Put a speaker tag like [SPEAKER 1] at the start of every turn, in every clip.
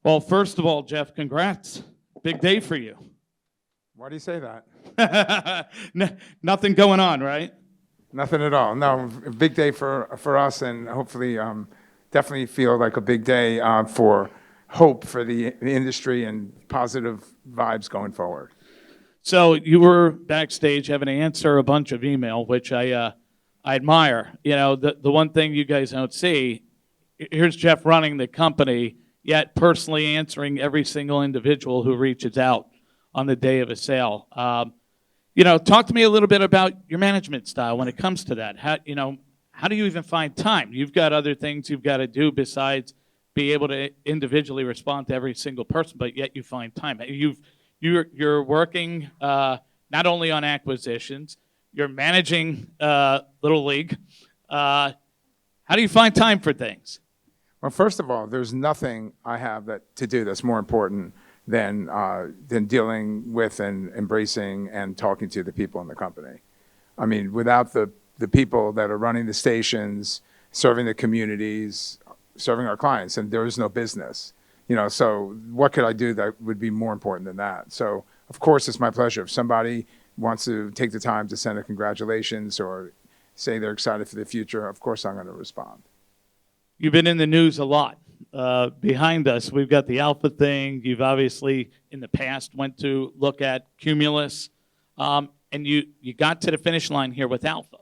[SPEAKER 1] Well, first of all, Jeff, congrats. Big day for you.
[SPEAKER 2] Why do you say that?
[SPEAKER 1] Nothing going on, right?
[SPEAKER 2] Nothing at all. No, a big day for us, and hopefully definitely feel like a big day for hope for the industry and positive vibes going forward.
[SPEAKER 1] So you were backstage having to answer a bunch of email, which I admire. You know, the one thing you guys don't see, here's Jeff running the company, yet personally answering every single individual who reaches out on the day of a sale. Talk to me a little bit about your management style when it comes to that. How do you even find time? You've got other things you've got to do besides be able to individually respond to every single person, but yet you find time. You're working not only on acquisitions, you're managing Little League. How do you find time for things?
[SPEAKER 2] Well, first of all, there's nothing I have to do that's more important than dealing with and embracing and talking to the people in the company. I mean, without the people that are running the stations, serving the communities, serving our clients, and there is no business. So what could I do that would be more important than that? So, of course, it's my pleasure. If somebody wants to take the time to send a congratulations or say they're excited for the future, of course I'm going to respond.
[SPEAKER 1] You've been in the news a lot. Behind us, we've got the Alpha thing. You've obviously, in the past, went to look at Cumulus, and you got to the finish line here with Alpha.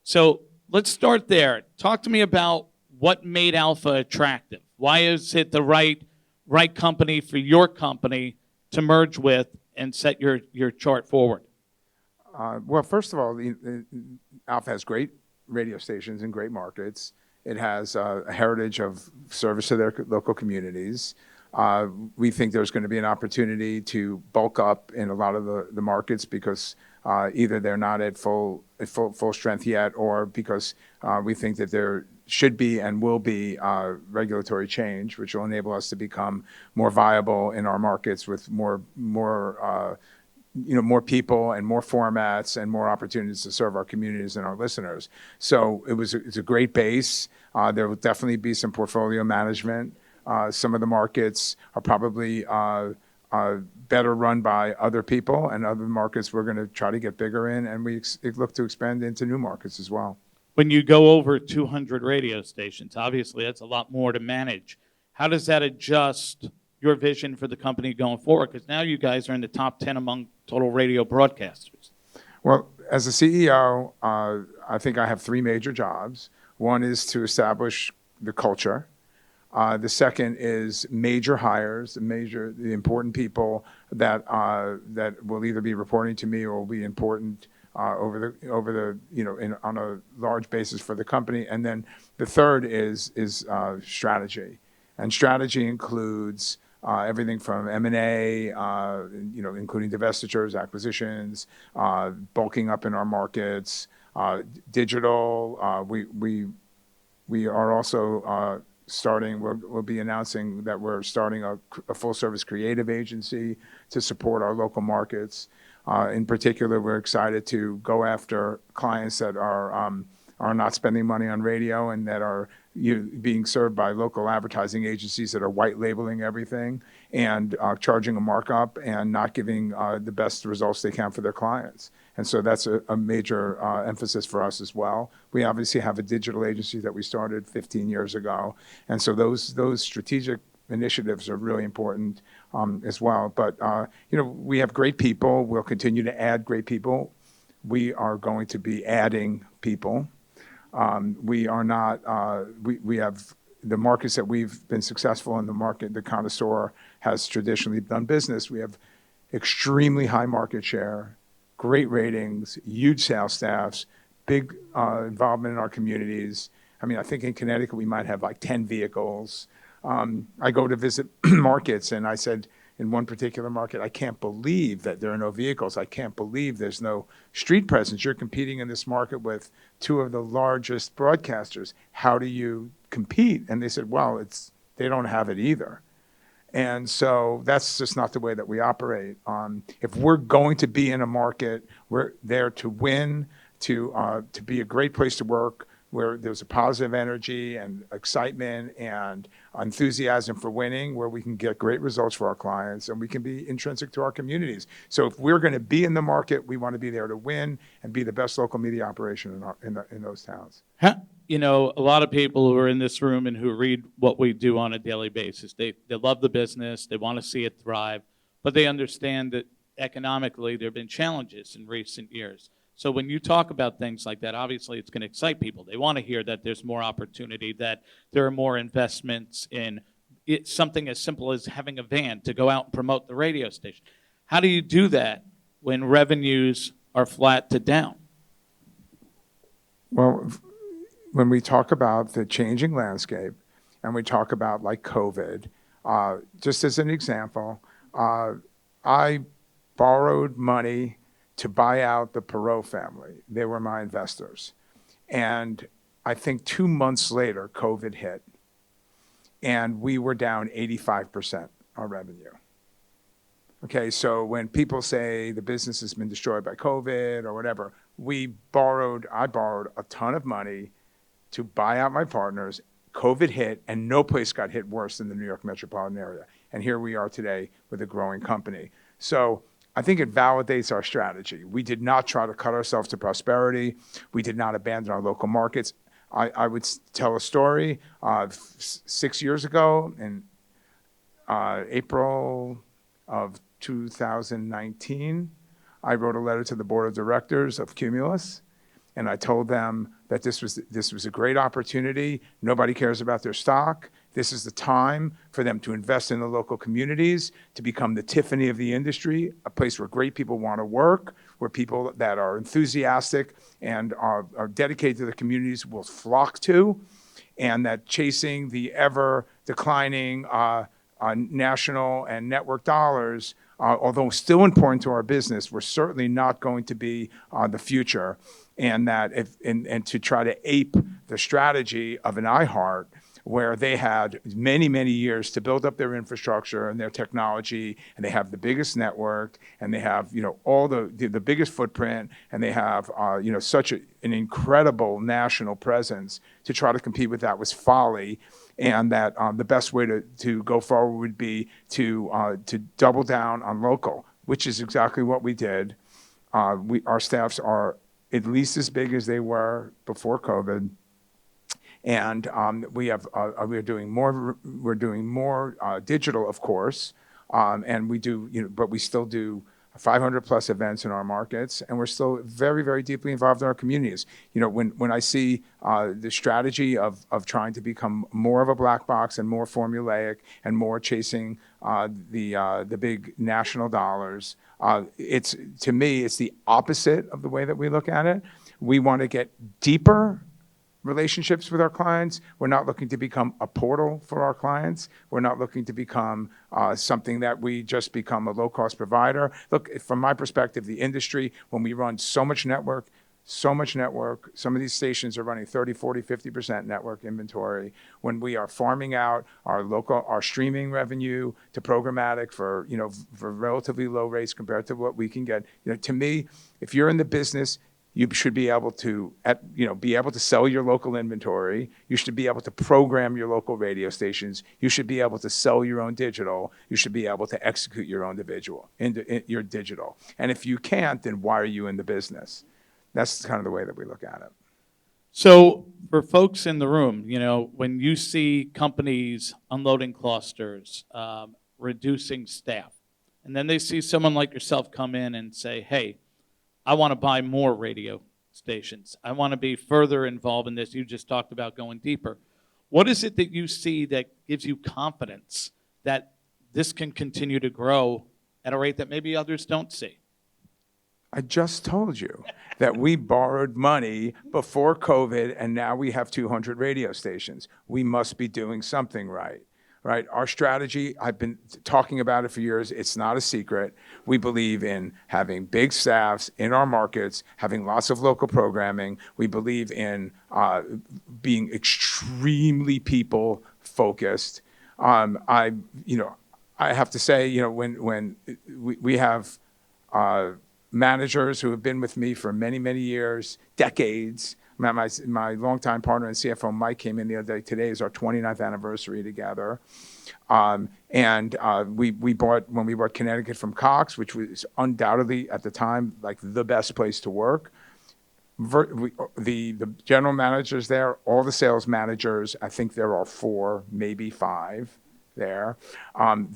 [SPEAKER 1] So let's start there. Talk to me about what made Alpha attractive. Why is it the right company for your company to merge with and set your chart forward?
[SPEAKER 2] Well, first of all, Alpha has great radio stations in great markets. It has a heritage of service to their local communities. We think there's going to be an opportunity to bulk up in a lot of the markets because either they're not at full strength yet, or because we think that there should be and will be regulatory change, which will enable us to become more viable in our markets with more people and more formats and more opportunities to serve our communities and our listeners. So it's a great base. There will definitely be some portfolio management. Some of the markets are probably better run by other people, and other markets we're going to try to get bigger in, and we look to expand into new markets as well.
[SPEAKER 1] When you go over 200 radio stations, obviously that's a lot more to manage. How does that adjust your vision for the company going forward? Because now you guys are in the top 10 among total radio broadcasters.
[SPEAKER 2] Well, as a CEO, I think I have three major jobs. One is to establish the culture. The second is major hires, the important people that will either be reporting to me or will be important on a large basis for the company. And then the third is strategy, and strategy includes everything from M&A, including divestitures, acquisitions, bulking up in our markets, digital. We are also we'll be announcing that we're starting a full-service creative agency to support our local markets. In particular, we're excited to go after clients that are not spending money on radio and that are being served by local advertising agencies that are white labeling everything and charging a markup and not giving the best results they can for their clients. And so that's a major emphasis for us as well. We obviously have a digital agency that we started 15 years ago. And so those strategic initiatives are really important as well. But, we have great people. We'll continue to add great people. We are going to be adding people. We are not, we have the markets that we've been successful in. The market, the Connoisseur has traditionally done business. We have extremely high market share, great ratings, huge sales staffs, big involvement in our communities. I mean, I think in Connecticut we might have like 10 vehicles. I go to visit markets, and I said, in one particular market, I can't believe that there are no vehicles. I can't believe there's no street presence. You're competing in this market with two of the largest broadcasters. How do you compete? And they said, well, they don't have it either. And so that's just not the way that we operate. If we're going to be in a market, we're there to win, to be a great place to work where there's a positive energy and excitement and enthusiasm for winning, where we can get great results for our clients and we can be intrinsic to our communities. So if we're going to be in the market, we want to be there to win and be the best local media operation in those towns.
[SPEAKER 1] You know, a lot of people who are in this room and who read what we do on a daily basis, they love the business, they want to see it thrive, but they understand that economically there have been challenges in recent years. So when you talk about things like that, obviously it's going to excite people. They want to hear that there's more opportunity, that there are more investments in something as simple as having a van to go out and promote the radio station. How do you do that when revenues are flat to down?
[SPEAKER 2] Well, when we talk about the changing landscape and we talk about like COVID, just as an example, I borrowed money to buy out the Perot family. They were my investors. And I think 2 months later, COVID hit. And we were down 85% on revenue. Okay, so when people say the business has been destroyed by COVID or whatever, I borrowed a ton of money to buy out my partners. COVID hit, and no place got hit worse than the New York metropolitan area. And here we are today with a growing company. So I think it validates our strategy. We did not try to cut ourselves to prosperity. We did not abandon our local markets. I would tell a story. 6 years ago, in April of 2019, I wrote a letter to the board of directors of Cumulus, and I told them that this was a great opportunity. Nobody cares about their stock. This is the time for them to invest in the local communities, to become the Tiffany of the industry, a place where great people want to work, where people that are enthusiastic and are dedicated to the communities will flock to, and that chasing the ever declining national and network dollars, although still important to our business, we're certainly not going to be the future. And that and to try to ape the strategy of an iHeart, where they had many, many years to build up their infrastructure and their technology, and they have the biggest network, and they have, you know, all the biggest footprint, and they have, you know, such an incredible national presence. To try to compete with that was folly, and that the best way to go forward would be to double down on local, which is exactly what we did. Our staffs are at least as big as they were before COVID. And we're doing more digital, of course, and we do, you know, but we still do 500 plus events in our markets, and we're still very, very deeply involved in our communities. You know, when I see the strategy of trying to become more of a black box and more formulaic and more chasing the big national dollars, to me, it's the opposite of the way that we look at it. We want to get deeper relationships with our clients. We're not looking to become a portal for our clients. We're not looking to become something that we just become a low-cost provider. Look, from my perspective, the industry, when we run so much network, some of these stations are running 30, 40, 50% network inventory. When we are farming out our streaming revenue to programmatic for relatively low rates compared to what we can get, you know, to me, if you're in the business, you should be able to, sell your local inventory. You should be able to program your local radio stations. You should be able to sell your own digital. You should be able to execute your own your digital. And if you can't, then why are you in the business? That's kind of the way that we look at it.
[SPEAKER 1] So for folks in the room, you know, when you see companies unloading clusters, reducing staff, and then they see someone like yourself come in and say, hey, I want to buy more radio stations. I want to be further involved in this. You just talked about going deeper. What is it that you see that gives you confidence that this can continue to grow at a rate that maybe others don't see?
[SPEAKER 2] I just told you that we borrowed money before COVID, and now we have 200 radio stations. We must be doing something right. Right? Our strategy, I've been talking about it for years. It's not a secret. We believe in having big staffs in our markets, having lots of local programming. We believe in being extremely people focused. I have to say, when we have managers who have been with me for many, many years, decades, My longtime partner and CFO, Mike, came in the other day. Today is our 29th anniversary together. We bought, when we bought Connecticut from Cox, which was undoubtedly at the time like the best place to work. The general managers there, all the sales managers, I think there are 4, maybe 5 there.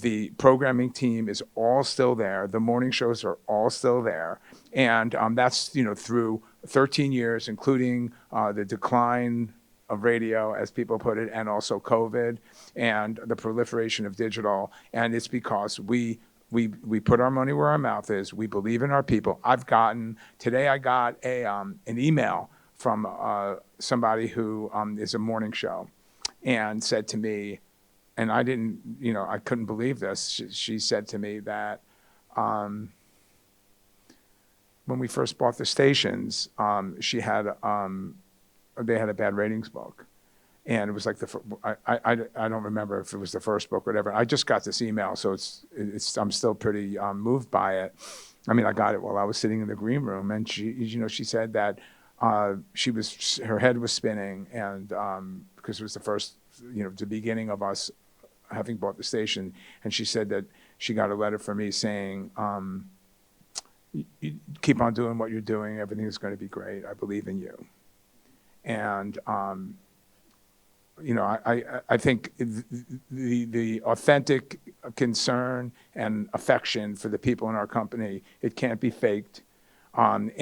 [SPEAKER 2] The programming team is all still there. The morning shows are all still there. And that's, through 13 years, including the decline of radio, as people put it, and also COVID and the proliferation of digital. And it's because we put our money where our mouth is. We believe in our people. Today I got an email from somebody who is a morning show and said to me, and I couldn't believe this. She said to me that when we first bought the stations, they had a bad ratings book. And it was like I don't remember if it was the first book or whatever. I just got this email, so I'm still pretty moved by it. I mean, I got it while I was sitting in the green room, and she said that her head was spinning, and because it was the first, the beginning of us having bought the station, and she said that she got a letter from me saying, you keep on doing what you're doing. Everything is going to be great. I believe in you. And I think the authentic concern and affection for the people in our company, it can't be faked, and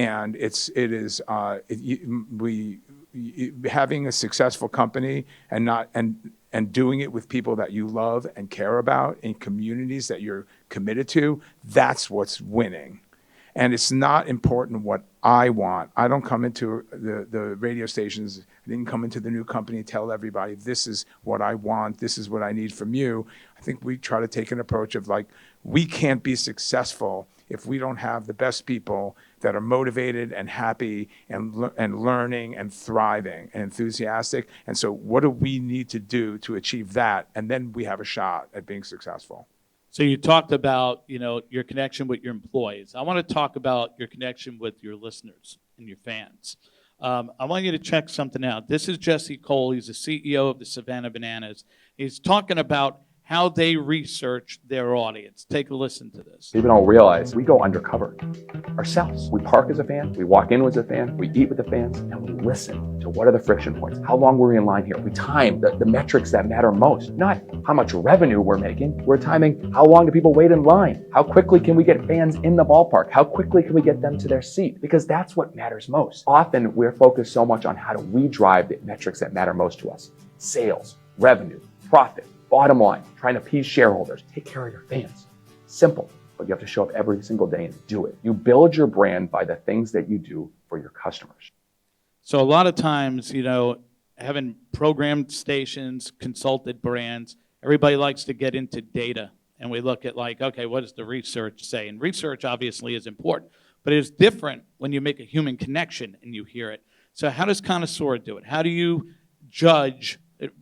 [SPEAKER 2] having a successful company and doing it with people that you love and care about in communities that you're committed to, that's what's winning. And it's not important what I want. I don't come into the radio stations, I didn't come into the new company and tell everybody, this is what I want, this is what I need from you. I think we try to take an approach of like, we can't be successful if we don't have the best people that are motivated and happy and learning and thriving and enthusiastic. And so what do we need to do to achieve that? And then we have a shot at being successful.
[SPEAKER 1] So you talked about, your connection with your employees. I want to talk about your connection with your listeners and your fans. I want you to check something out. This is Jesse Cole. He's the CEO of the Savannah Bananas. He's talking about how they research their audience. Take a listen to this.
[SPEAKER 3] People don't realize we go undercover ourselves. We park as a fan, we walk in as a fan, we eat with the fans, and we listen to what are the friction points. How long were we in line here? We time the metrics that matter most, not how much revenue we're making. We're timing how long do people wait in line? How quickly can we get fans in the ballpark? How quickly can we get them to their seat? Because that's what matters most. Often we're focused so much on how do we drive the metrics that matter most to us. Sales, revenue, profit, bottom line, trying to appease shareholders. Take care of your fans. Simple, but you have to show up every single day and do it. You build your brand by the things that you do for your customers.
[SPEAKER 1] So a lot of times, having programmed stations, consulted brands, everybody likes to get into data. And we look at okay, what does the research say? And research obviously is important, but it's different when you make a human connection and you hear it. So how does Connoisseur do it? How do you judge,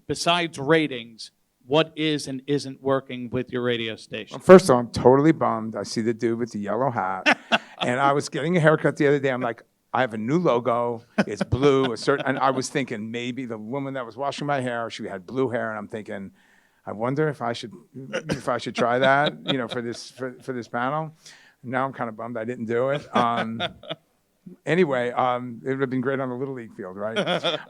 [SPEAKER 1] besides ratings, what is and isn't working with your radio station?
[SPEAKER 2] Well, first of all, I'm totally bummed. I see the dude with the yellow hat. And I was getting a haircut the other day. I'm like, I have a new logo. It's blue. And I was thinking maybe the woman that was washing my hair, she had blue hair. And I'm thinking, I wonder if I should try that, for this panel. Now I'm kind of bummed I didn't do it. Anyway, it would have been great on the Little League field, right?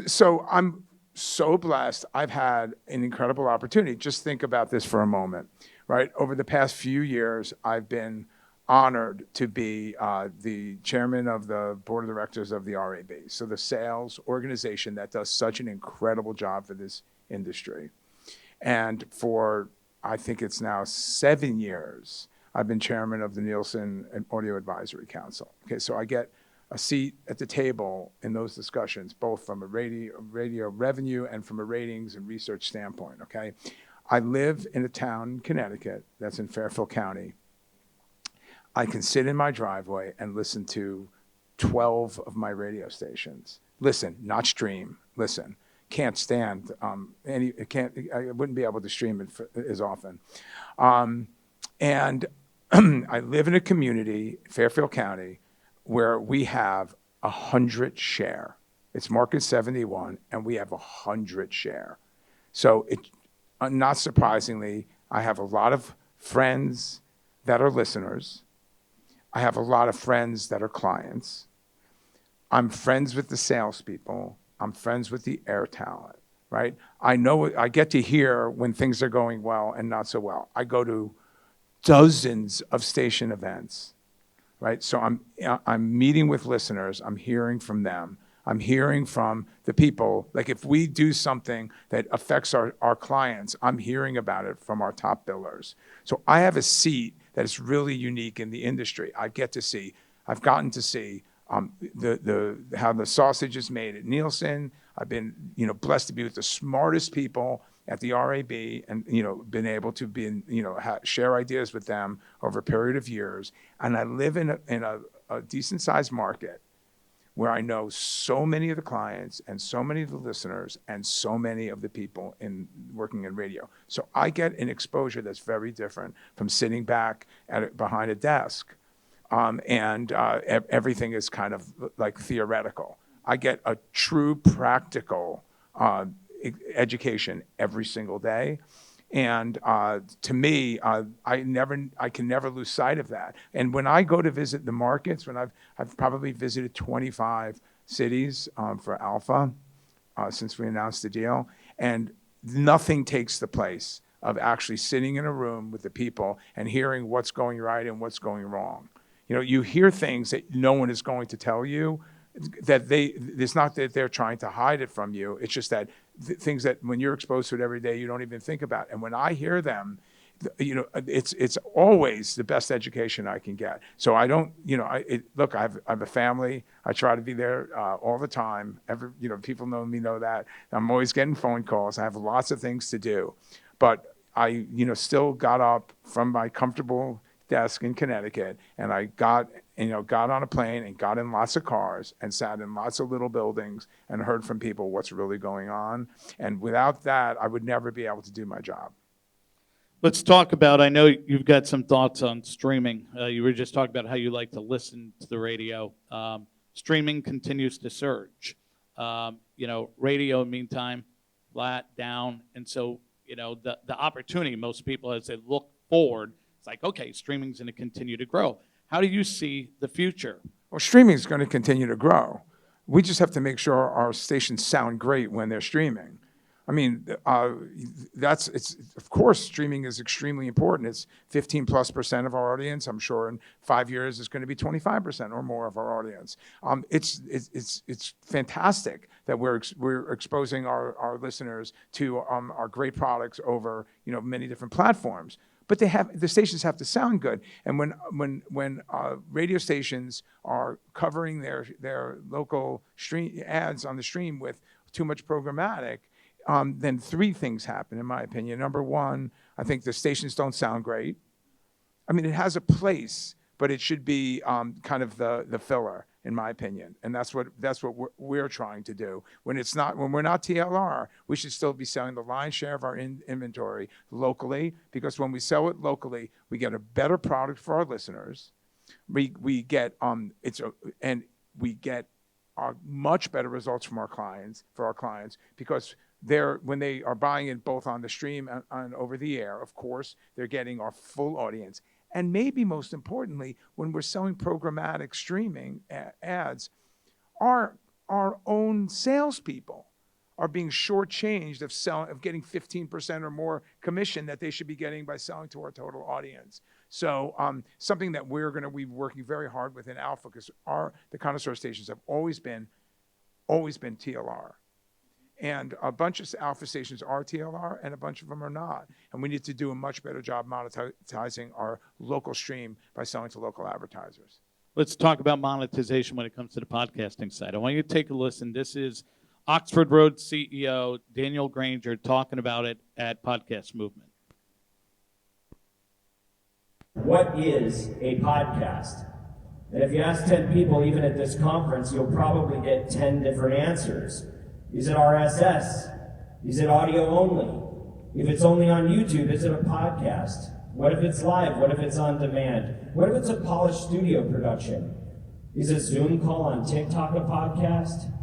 [SPEAKER 2] So I'm so blessed. I've had an incredible opportunity. Just think about this for a moment, right? Over the past few years, I've been honored to be the chairman of the board of directors of the RAB, so the sales organization that does such an incredible job for this industry. And for, I think it's now 7 years, I've been chairman of the Nielsen and Audio Advisory Council. Okay, so I get a seat at the table in those discussions, both from a radio revenue and from a ratings and research standpoint, okay? I live in a town in Connecticut that's in Fairfield County. I can sit in my driveway and listen to 12 of my radio stations. Listen, not stream, listen. Can't stand I wouldn't be able to stream it as often. And I live in a community, Fairfield County, where we have 100 share. It's market 71, and we have 100 share. So not surprisingly, I have a lot of friends that are listeners. I have a lot of friends that are clients. I'm friends with the salespeople. I'm friends with the air talent, right? I know I get to hear when things are going well and not so well. I go to dozens of station events, right? So I'm meeting with listeners. I'm hearing from them. I'm hearing from the people. Like if we do something that affects our clients, I'm hearing about it from our top billers. So I have a seat that is really unique in the industry. I've gotten to see how the sausage is made at Nielsen. I've been, blessed to be with the smartest people at the RAB and, been able to share ideas with them over a period of years. And I live in a decent sized market where I know so many of the clients and so many of the listeners and so many of the people working in radio. So I get an exposure that's very different from sitting back behind a desk and everything is kind of like theoretical. I get a true practical education every single day. And to me, I can never lose sight of that. And when I go to visit the markets, I've probably visited 25 cities for Alpha since we announced the deal, and nothing takes the place of actually sitting in a room with the people and hearing what's going right and what's going wrong. You hear things that no one is going to tell you, it's not that they're trying to hide it from you. It's just that things that when you're exposed to it every day, you don't even think about. And when I hear them, it's always the best education I can get. So I don't, look, I have a family. I try to be there all the time. People know that. I'm always getting phone calls. I have lots of things to do, but I, still got up from my comfortable desk in Connecticut, and I got on a plane and got in lots of cars and sat in lots of little buildings and heard from people what's really going on. And without that, I would never be able to do my job.
[SPEAKER 1] Let's talk about, I know you've got some thoughts on streaming. You were just talking about how you like to listen to the radio. Streaming continues to surge. Radio, meantime, flat, down. And so, the opportunity, most people, as they look forward, it's like, okay, streaming's going to continue to grow. How do you see the future?
[SPEAKER 2] Well, streaming is going to continue to grow. We just have to make sure our stations sound great when they're streaming. I mean, of course, streaming is extremely important. It's 15+% of our audience. I'm sure in 5 years it's going to be 25% or more of our audience. It's fantastic that we're exposing our listeners to our great products over many different platforms. But the stations have to sound good. And when radio stations are covering their local stream ads on the stream with too much programmatic, then three things happen, in my opinion. Number one, I think the stations don't sound great. I mean, it has a place, but it should be kind of the filler, in my opinion. And that's what we're trying to do. When we're not TLR, we should still be selling the lion's share of our inventory locally, because when we sell it locally, we get a better product for our listeners. We get much better results from our clients because when they are buying it both on the stream and over the air, of course, they're getting our full audience. And maybe most importantly, when we're selling programmatic streaming ads, our own salespeople are being shortchanged of getting 15% or more commission that they should be getting by selling to our total audience. So something that we're going to be working very hard with in Alpha, because the Connoisseur stations have always been TLR. And a bunch of Alpha stations are TLR and a bunch of them are not. And we need to do a much better job monetizing our local stream by selling to local advertisers.
[SPEAKER 1] Let's talk about monetization when it comes to the podcasting side. I want you to take a listen. This is Oxford Road CEO Daniel Granger talking about it at Podcast Movement.
[SPEAKER 4] What is a podcast? And if you ask 10 people, even at this conference, you'll probably get 10 different answers. Is it RSS? Is it audio only? If it's only on YouTube, is it a podcast? What if it's live? What if it's on demand? What if it's a polished studio production? Is a Zoom call on TikTok a podcast?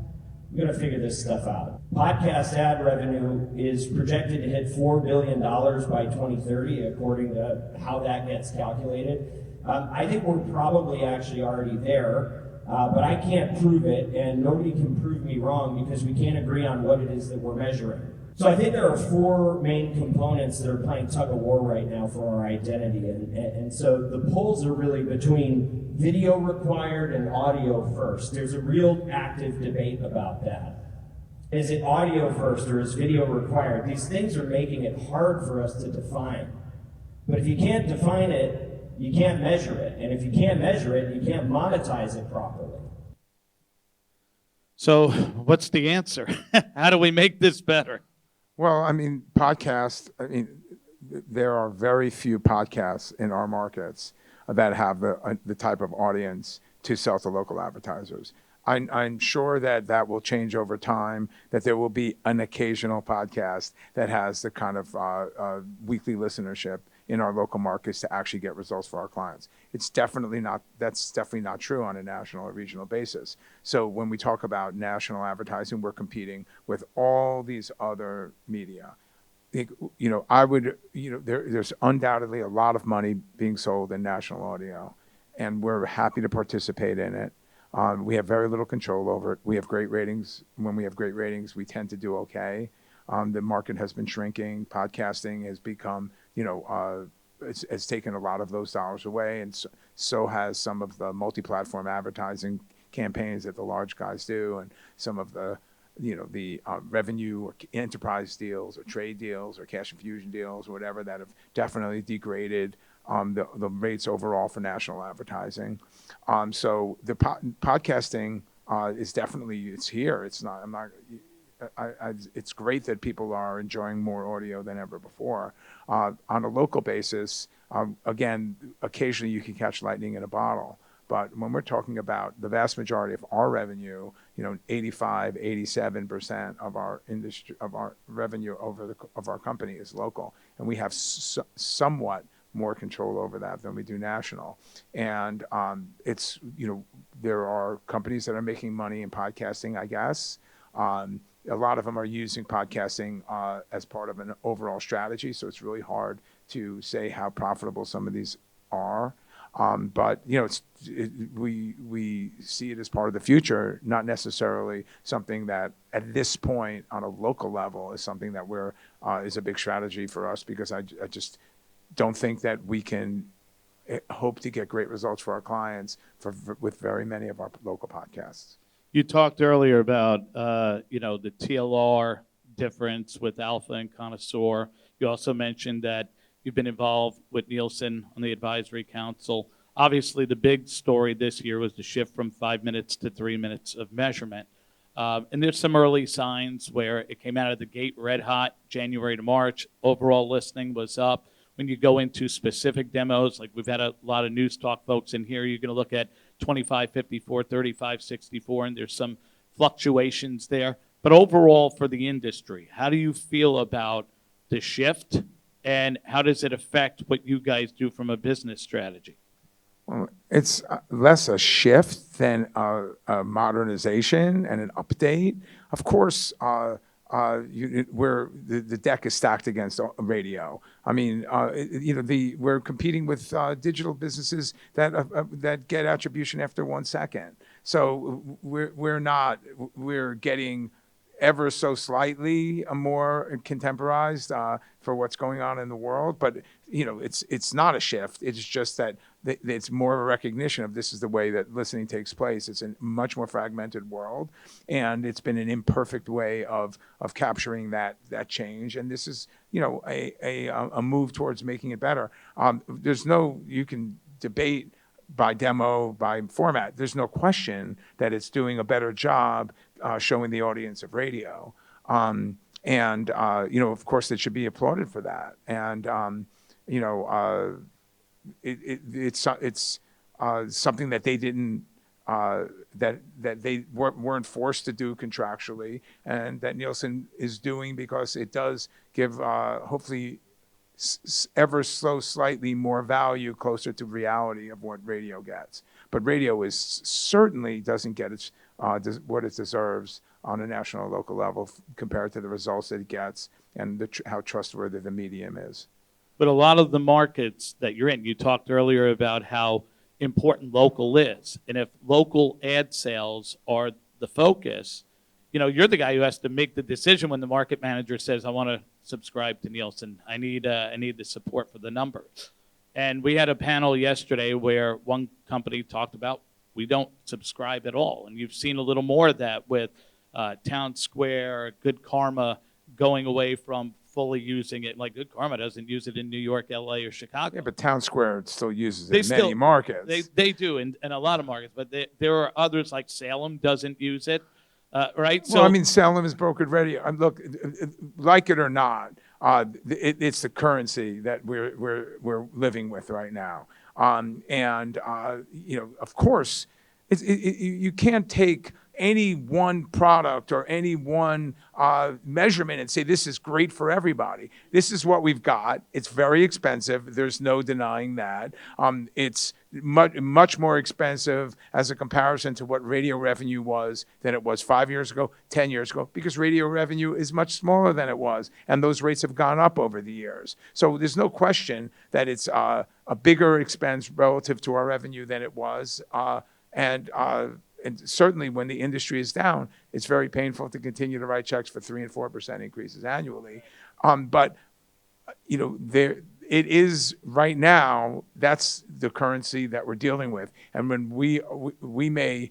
[SPEAKER 4] We gotta figure this stuff out. Podcast ad revenue is projected to hit $4 billion by 2030, according to how that gets calculated. I think we're probably actually already there, but I can't prove it, and nobody can prove me wrong because we can't agree on what it is that we're measuring. So I think there are four main components that are playing tug of war right now for our identity, and so the polls are really between video required and audio first. There's a real active debate about that. Is it audio first or is video required? These things are making it hard for us to define. But if you can't define it, you can't measure it. And if you can't measure it, you can't monetize it properly.
[SPEAKER 1] So what's the answer? How do we make this better?
[SPEAKER 2] Well, I mean, podcasts, there are very few podcasts in our markets that have the type of audience to sell to local advertisers. I'm sure that will change over time, that there will be an occasional podcast that has the kind of weekly listenership in our local markets to actually get results for our clients. That's definitely not true on a national or regional basis. So when we talk about national advertising, we're competing with all these other media. There's undoubtedly a lot of money being sold in national audio, and we're happy to participate in it. We have very little control over it. We have great ratings. When we have great ratings, we tend to do okay. The market has been shrinking. Podcasting has become, it's taken a lot of those dollars away, and so has some of the multi-platform advertising campaigns that the large guys do, and some of the revenue or enterprise deals or trade deals or cash infusion deals or whatever that have definitely degraded the rates overall for national advertising. So the podcasting is definitely, it's here. It's great that people are enjoying more audio than ever before. On a local basis, again, occasionally you can catch lightning in a bottle. But when we're talking about the vast majority of our revenue, 85, 87% of our industry, of our revenue of our company is local, and we have somewhat more control over that than we do national. And it's there are companies that are making money in podcasting, I guess. A lot of them are using podcasting as part of an overall strategy, so it's really hard to say how profitable some of these are. But we see it as part of the future, not necessarily something that at this point on a local level is something that is a big strategy for us, because I just don't think that we can hope to get great results for our clients with very many of our local podcasts.
[SPEAKER 1] You talked earlier about the TLR difference with Alpha and Connoisseur. You also mentioned that you've been involved with Nielsen on the advisory council. Obviously, the big story this year was the shift from 5 minutes to 3 minutes of measurement. And there's some early signs where it came out of the gate red hot, January to March. Overall listening was up. When you go into specific demos, like we've had a lot of news talk folks in here, you're going to look at 2554, 3564, and there's some fluctuations there. But overall for the industry, how do you feel about the shift? And how does it affect what you guys do from a business strategy?
[SPEAKER 2] Well, it's less a shift than a modernization and an update. Of course, the deck is stacked against radio. I mean, we're competing with digital businesses that get attribution after 1 second. So we're getting ever so slightly more contemporized for what's going on in the world, but it's not a shift. It's just that it's more of a recognition of this is the way that listening takes place. It's a much more fragmented world, and it's been an imperfect way of capturing that change. And this is a move towards making it better. You can debate by demo, by format. There's no question that it's doing a better job showing the audience of radio. Of course, it should be applauded for that. And, it's something that they didn't, that they weren't forced to do contractually, and that Nielsen is doing because it does give, hopefully, ever so slightly more value closer to reality of what radio gets. but radio is certainly doesn't get its what it deserves on a national or local level compared to the results that it gets and how trustworthy the medium is.
[SPEAKER 1] But a lot of the markets that you're in, you talked earlier about how important local is. And if local ad sales are the focus, you're the guy who has to make the decision when the market manager says, I want to subscribe to Nielsen. I need the support for the numbers. And we had a panel yesterday where one company talked about we don't subscribe at all. And you've seen a little more of that with Town Square, Good Karma going away from fully using it. Like Good Karma doesn't use it in New York, LA, or Chicago.
[SPEAKER 2] Yeah, but Town Square still uses it in many markets.
[SPEAKER 1] They do in a lot of markets, but there are others like Salem doesn't use it, right?
[SPEAKER 2] Well, I mean, Salem is brokered radio. Look, like it or not, it's the currency that we're living with right now. Of course, you can't take any one product or any one measurement and say this is great for everybody. This is what we've got. It's very expensive. There's no denying that. It's much more expensive as a comparison to what radio revenue was than it was 5 years ago, 10 years ago, because radio revenue is much smaller than it was, and those rates have gone up over the years. So there's no question that it's a bigger expense relative to our revenue than it was, and certainly when the industry is down, it's very painful to continue to write checks for 3% and 4% increases annually. But it is right now, that's the currency that we're dealing with. And when we may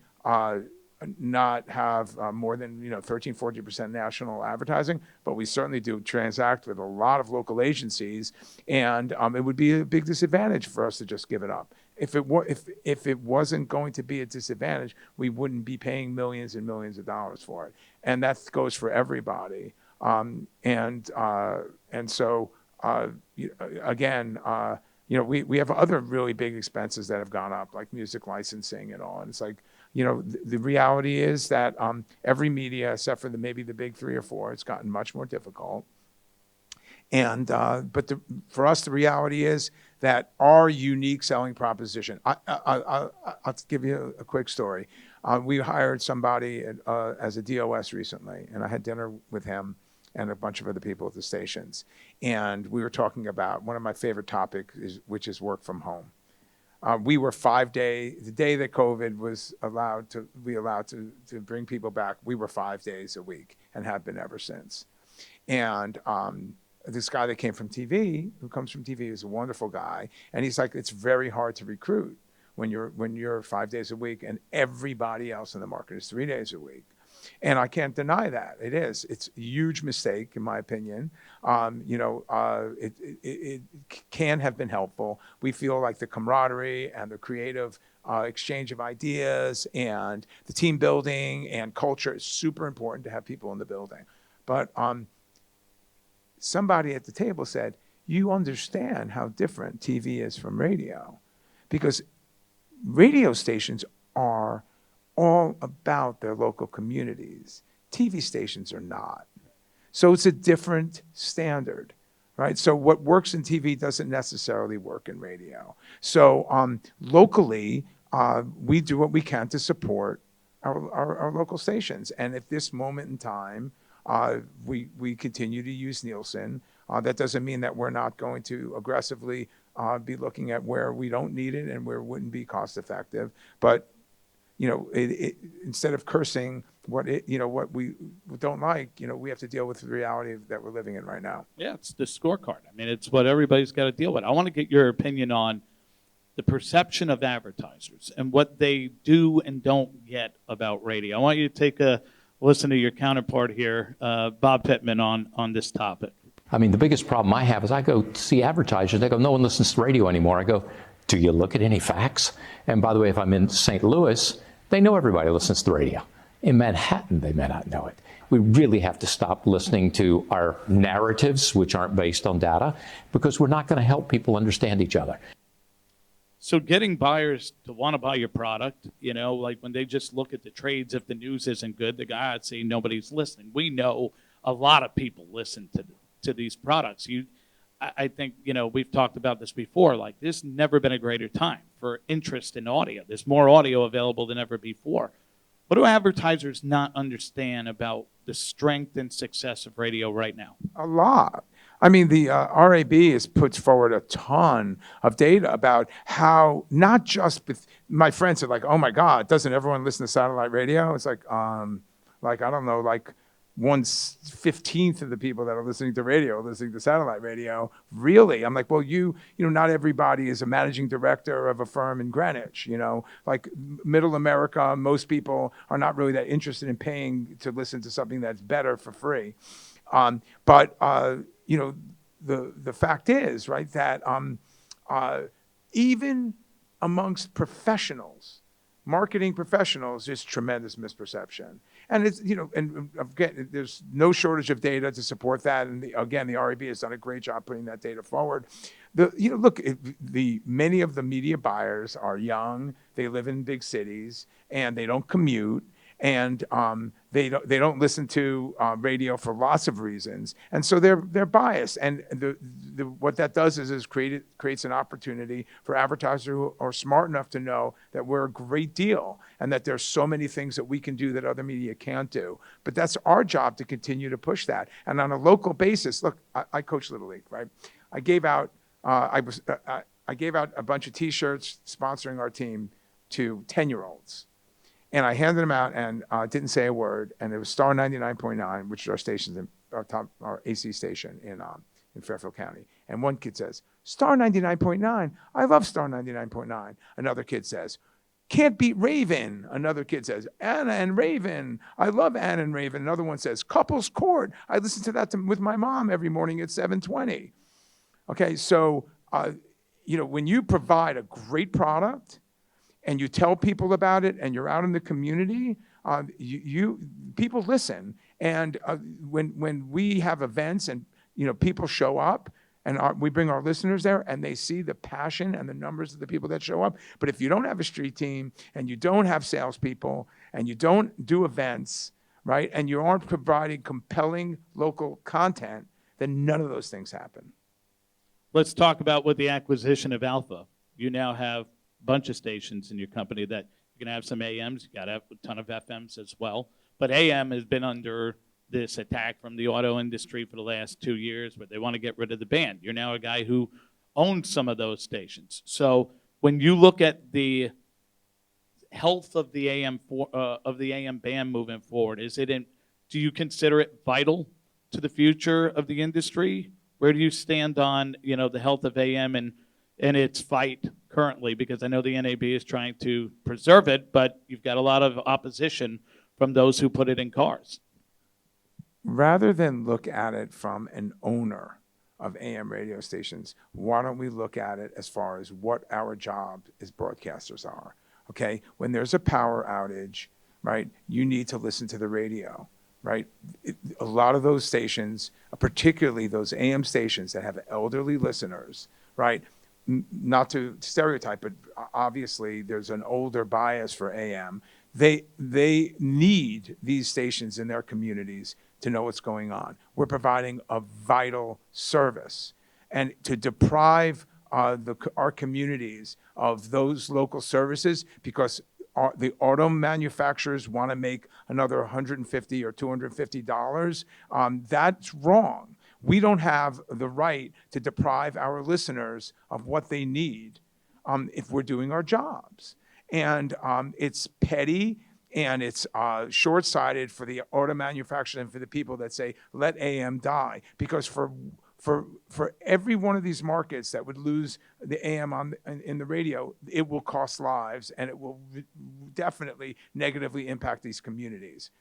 [SPEAKER 2] not have more than 13-14% national advertising, but we certainly do transact with a lot of local agencies, and it would be a big disadvantage for us to just give it up. If it wasn't going to be a disadvantage, we wouldn't be paying millions and millions of dollars for it, and that goes for everybody. So again, we have other really big expenses that have gone up, like music licensing and all. And it's like, the reality is that every media, except for maybe the big 3 or 4, it's gotten much more difficult. And for us, the reality is that our unique selling proposition. I'll give you a quick story. We hired somebody as a DOS recently, and I had dinner with him and a bunch of other people at the stations. And we were talking about one of my favorite topics, which is work from home. We were 5 days, the day that COVID was allowed to bring people back, we were 5 days a week and have been ever since. And this guy that came from TV, who comes from TV, is a wonderful guy. And he's like, it's very hard to recruit when you're 5 days a week and everybody else in the market is 3 days a week. And I can't deny that. It is. It's a huge mistake, in my opinion. It can have been helpful. We feel like the camaraderie and the creative exchange of ideas and the team building and culture is super important to have people in the building. But somebody at the table said, you understand how different TV is from radio, because radio stations are all about their local communities. TV stations are not. So it's a different standard, right? So what works in TV doesn't necessarily work in radio. So locally, we do what we can to support our local stations. And at this moment in time, we continue to use Nielsen. That doesn't mean that we're not going to aggressively be looking at where we don't need it and where it wouldn't be cost effective. But instead of cursing what we don't like, we have to deal with the reality that we're living in right now.
[SPEAKER 1] Yeah, it's the scorecard. I mean, it's what everybody's got to deal with. I want to get your opinion on the perception of advertisers and what they do and don't get about radio. I want you to take a listen to your counterpart here, Bob Pittman, on this topic.
[SPEAKER 5] I mean, the biggest problem I have is I go see advertisers. They go, no one listens to radio anymore. I go, do you look at any facts? And by the way, if I'm in St. Louis, they know everybody listens to the radio. In Manhattan, they may not know it. We really have to stop listening to our narratives, which aren't based on data, because we're not going to help people understand each other.
[SPEAKER 1] So getting buyers to want to buy your product, like when they just look at the trades, if the news isn't good, the guy would say nobody's listening. We know a lot of people listen to these products. I think, we've talked about this before, like there's never been a greater time for interest in audio. There's more audio available than ever before. What do advertisers not understand about the strength and success of radio right now?
[SPEAKER 2] A lot. I mean, the RAB has put forward a ton of data about how not just my friends are like, oh my God, doesn't everyone listen to satellite radio? It's like I don't know, like 1/15 of the people that are listening to radio are listening to satellite radio. Really? I'm like, well, not everybody is a managing director of a firm in Greenwich. Like middle America, most people are not really that interested in paying to listen to something that's better for free. But the fact is, right, that even amongst professionals, marketing professionals, there's tremendous misperception. And it's, and again, there's no shortage of data to support that. And again, the RAB has done a great job putting that data forward. Look, many of the media buyers are young, they live in big cities, and they don't commute. And they don't listen to radio for lots of reasons, and so they're biased. And what that does is creates an opportunity for advertisers who are smart enough to know that we're a great deal, and that there's so many things that we can do that other media can't do. But that's our job to continue to push that. And on a local basis, look, I coach Little League, right? I gave out I gave out a bunch of T-shirts sponsoring our team to 10-year-olds. And I handed them out and didn't say a word. And it was Star 99.9, which is our stations our AC station in Fairfield County. And one kid says, Star 99.9, I love Star 99.9. Another kid says, can't beat Raven. Another kid says, Anna and Raven, I love Anna and Raven. Another one says, Couples Court, I listen to that with my mom every morning at 7:20. Okay, so when you provide a great product, and you tell people about it, and you're out in the community, people listen. And when we have events and people show up, and we bring our listeners there, and they see the passion and the numbers of the people that show up. But if you don't have a street team, and you don't have salespeople, and you don't do events, right, and you aren't providing compelling local content, then none of those things happen.
[SPEAKER 1] Let's talk about with the acquisition of Alpha. You now have bunch of stations in your company that you're going to have some AMs, you got to have a ton of FMs as well. But AM has been under this attack from the auto industry for the last 2 years, but they want to get rid of the band. You're now a guy who owns some of those stations. So when you look at the health of the AM band moving forward, do you consider it vital to the future of the industry? Where do you stand on the health of AM and its fight currently? Because I know the NAB is trying to preserve it, but you've got a lot of opposition from those who put it in cars.
[SPEAKER 2] Rather than look at it from an owner of AM radio stations, why don't we look at it as far as what our job as broadcasters are? Okay, when there's a power outage, right, you need to listen to the radio, right? A lot of those stations, particularly those AM stations that have elderly listeners, right? Not to stereotype, but obviously there's an older bias for AM. They need these stations in their communities to know what's going on. We're providing a vital service. And to deprive our communities of those local services because the auto manufacturers want to make another $150 or $250, that's wrong. We don't have the right to deprive our listeners of what they need if we're doing our jobs. And it's petty and it's short-sighted for the auto manufacturers and for the people that say, let AM die. Because for every one of these markets that would lose the AM in the radio, it will cost lives and it will definitely negatively impact these communities.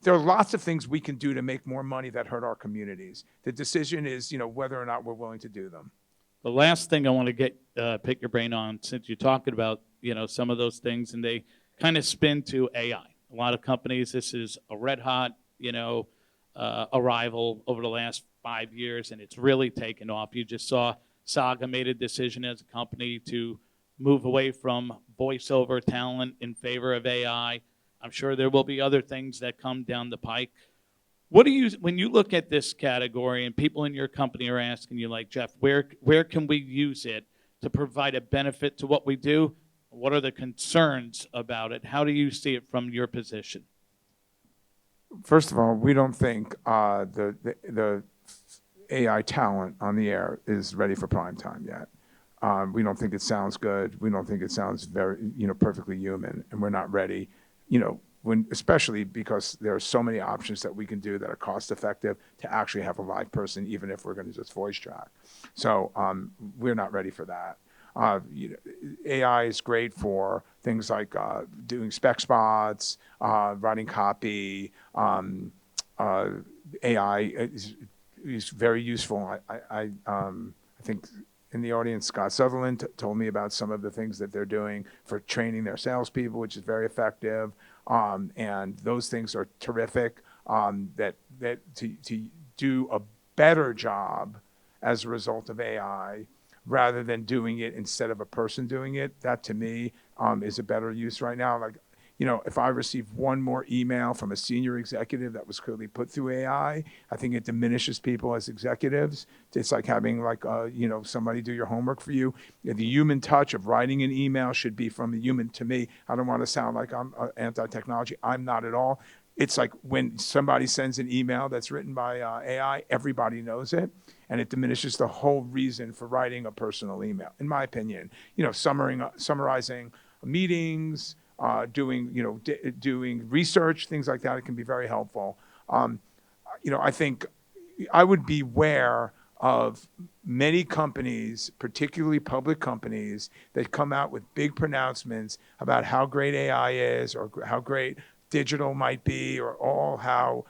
[SPEAKER 2] There are lots of things we can do to make more money that hurt our communities. The decision is, whether or not we're willing to do them.
[SPEAKER 1] The last thing I want to pick your brain on, since you're talking about, some of those things, and they kind of spin to AI. A lot of companies, this is a red hot, arrival over the last 5 years, and it's really taken off. You just saw Saga made a decision as a company to move away from voiceover talent in favor of AI. I'm sure there will be other things that come down the pike. What do you, when you look at this category and people in your company are asking you, like, Jeff, where can we use it to provide a benefit to what we do? What are the concerns about it? How do you see it from your position?
[SPEAKER 2] First of all, we don't think the AI talent on the air is ready for prime time yet. We don't think it sounds good. We don't think it sounds very, perfectly human, and we're not ready, especially because there are so many options that we can do that are cost effective to actually have a live person, even if we're going to just voice track. So we're not ready for that. AI is great for things like doing spec spots, writing copy. AI is very useful. I think in the audience, Scott Sutherland told me about some of the things that they're doing for training their salespeople, which is very effective. And those things are terrific. That to do a better job as a result of AI, rather than doing it instead of a person doing it, that to me is a better use right now. Like, if I receive one more email from a senior executive that was clearly put through AI, I think it diminishes people as executives. It's like having somebody do your homework for you. The human touch of writing an email should be from a human. To me, I don't want to sound like I'm anti-technology. I'm not at all. It's like when somebody sends an email that's written by AI, everybody knows it, and it diminishes the whole reason for writing a personal email, in my opinion. Summarizing meetings, doing research, things like that. It can be very helpful. I think I would beware of many companies, particularly public companies, that come out with big pronouncements about how great AI is or how great digital might be, or how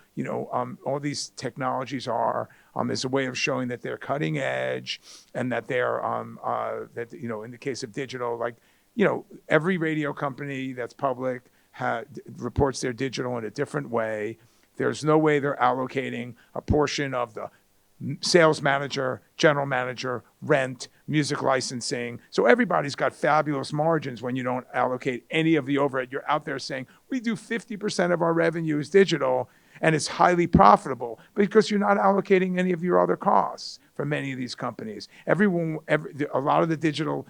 [SPEAKER 2] all these technologies are, as a way of showing that they're cutting edge, and that they're in the case of digital, like, every radio company that's public reports their digital in a different way. There's no way they're allocating a portion of the sales manager, general manager, rent, music licensing. So everybody's got fabulous margins when you don't allocate any of the overhead. You're out there saying, we do 50% of our revenue is digital, and it's highly profitable, because you're not allocating any of your other costs for many of these companies. A lot of the digital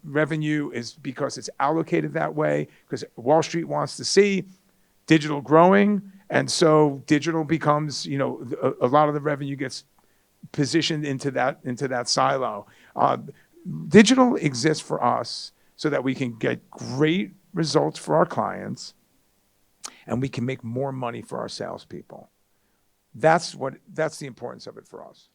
[SPEAKER 2] revenue is because it's allocated that way, because Wall Street wants to see digital growing, and so digital becomes, a lot of the revenue gets positioned into that silo. Digital exists for us so that we can get great results for our clients, and we can make more money for our salespeople. That's the importance of it for us.